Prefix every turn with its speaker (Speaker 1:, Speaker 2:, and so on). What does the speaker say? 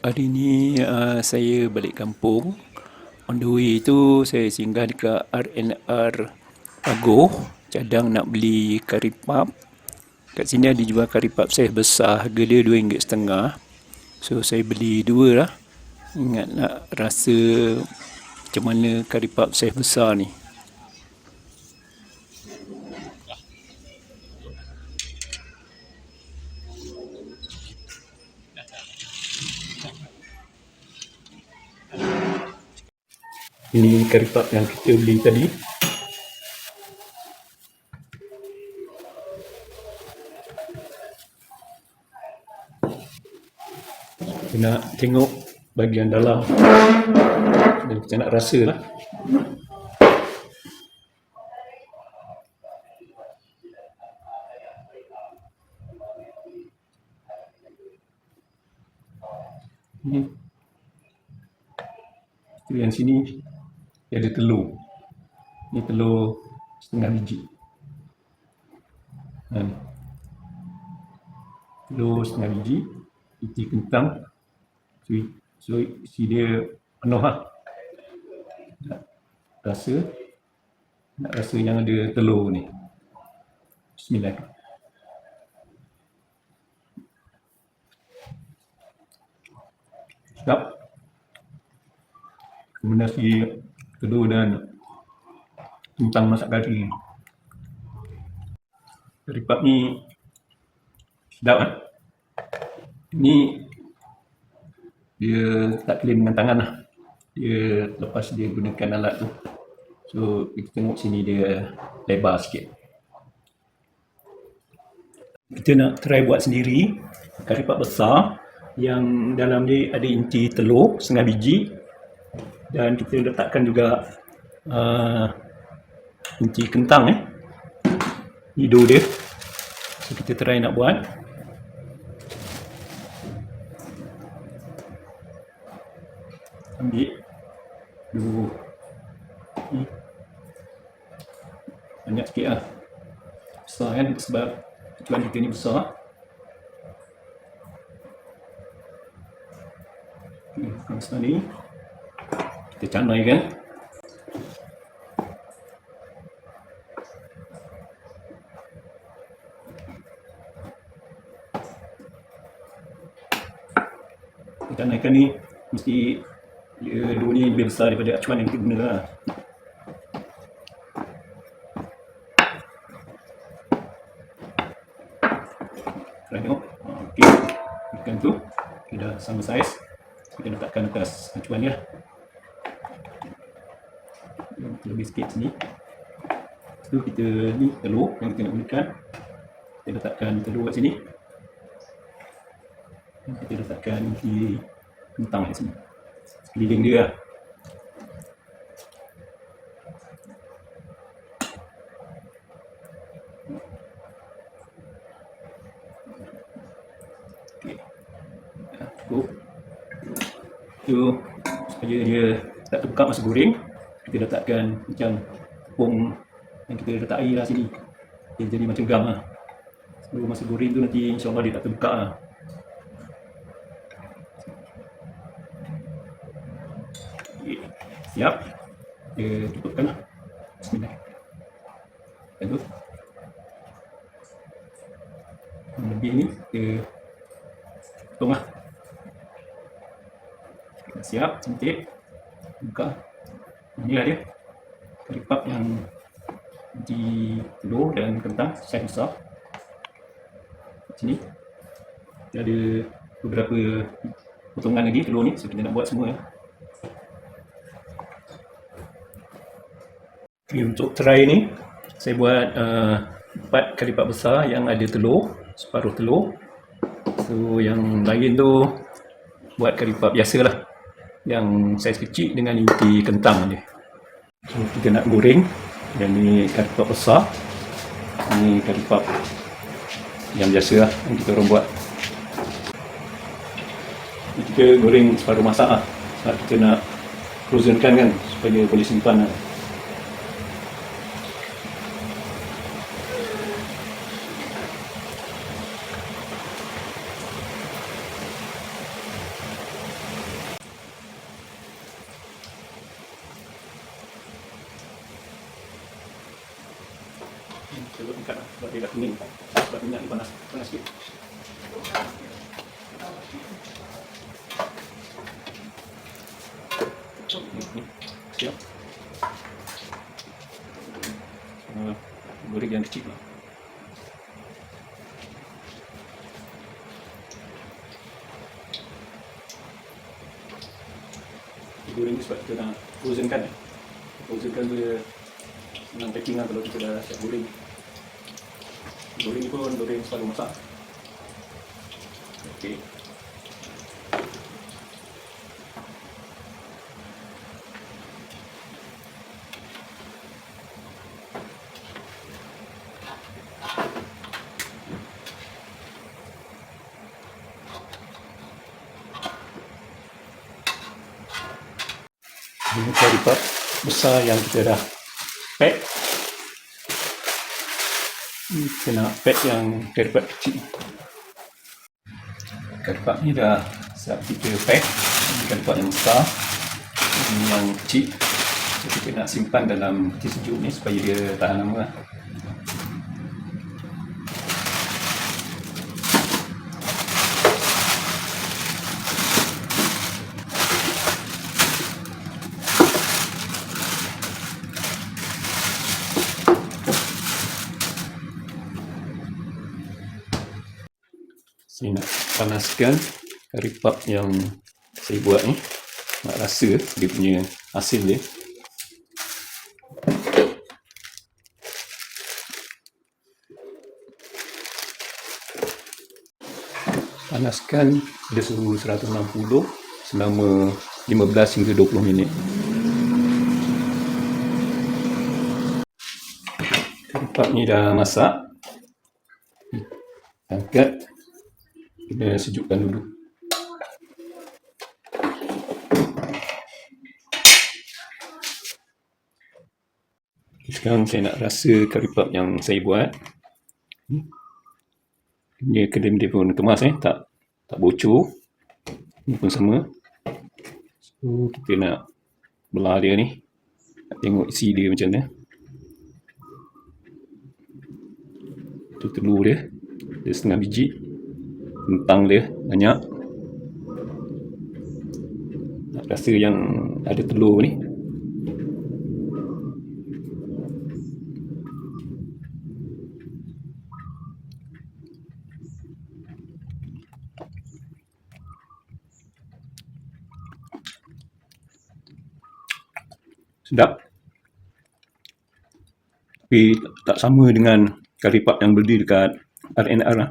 Speaker 1: Hari ni saya balik kampung. On the way tu saya singgah dekat R&R Pagoh. Cadang nak beli kari pap. Kat sini ada jual kari pap saiz besar. Harga dia RM2.5. So saya beli dua lah. Ingat nak rasa macam mana kari pap saiz besar ni. Ini kari pap yang kita beli tadi. Kita nak tengok bahagian dalam dan kita nak rasa lah. Yang sini dia ada telur. Ini telur setengah biji. Telur setengah biji, isi kentang. So isi dia penuh lah. Nak rasa yang ada telur ni. Bismillah. Sedap. Kombinasi telur dan kentang masak kari. Kari pap ni sedap kan? Ini dia tak clean dengan tangan lah. Dia lepas dia gunakan alat tu. So kita tengok sini dia lebar sikit. Kita nak try buat sendiri kari pap besar yang dalam dia ada inti telur setengah biji. Dan kita letakkan juga inti kentang hidung dia. So kita try nak buat. Ambil dulu ni. Banyak sikit lah. Besar kan sebab tujuan kita ni besar. Besar ni kita canai kan. Kita canaikan ni mesti dua ni lebih besar daripada acuan yang kita guna lah. Tengok. Okey. Ikan tu kita dah sama saiz. Kita letakkan atas acuan dia. Lebih sikit sini. Lepas tu kita ni telur yang kita nak gunakan. Kita letakkan telur kat sini. Dan kita letakkan di kentang kat sini. Sekeliling dia lah. Okey. Cukup. Tu supaya dia tak terbuka masa goreng. Kita letakkan macam tepung yang kita letak air lah sini. Dia jadi macam gam lah. Sebelum masa goreng tu nanti insyaAllah dia tak terbuka lah. Okay. Siap. Kita tutupkan lah. Bismillah. Dan tu. Yang lebih ni kita potong lah. Siap. Cantik. Buka. Inilah dia kari pap yang di telur dan kentang saiz besar. Sini dia ada beberapa potongan lagi telur ni, so kita nak buat semua ya. Okay, untuk try ni saya buat 4 kari pap besar yang ada telur, separuh telur. So yang lain tu buat kari pap biasa lah, yang saiz kecil dengan inti kentang dia. So kita nak goreng. Yang ni kari pap besar. Ni kari pap yang biasa lah yang kita orang buat. Kita goreng separuh masak lah. Sebab kita nak frozenkan kan supaya boleh simpan lah. Sebab angkat lah, sebab dia dah kuning. Sebab minyak ni panas sikit. Ni, siap. Goreng yang kecil lah. Goreng ni sebab kita nak frozen kan. Frozen kan dia senang packing lah kalau kita dah siap goreng. Goreng ni pun goreng separuh masak. Okey. Ini curry puff besar yang kita dah pack. Kita nak pack yang curry puff kecil. Curry puff ni dah siap kita pack. Ini curry puff yang besar, ini yang kecil. So, kita nak simpan dalam peti sejuk ni supaya dia tahan lama lah. Saya nak panaskan curry puff yang saya buat ni, nak rasa dia punya hasil dia. Panaskan pada suhu 160 selama 15 hingga 20 minit. Curry puff ni dah masak. Angkat, kita sejukkan dulu. Sekarang saya nak rasa curry puff yang saya buat. Dia kedai dia pun kemas tak bocor. Ini pun sama. So kita nak belah dia ni. Nak tengok isi dia macam mana. Itu telur dia. Dia setengah biji. Kentang dia banyak. Nak rasa yang ada telur ni. Sedap. Tapi tak sama dengan curry puff yang beli dekat R&R lah.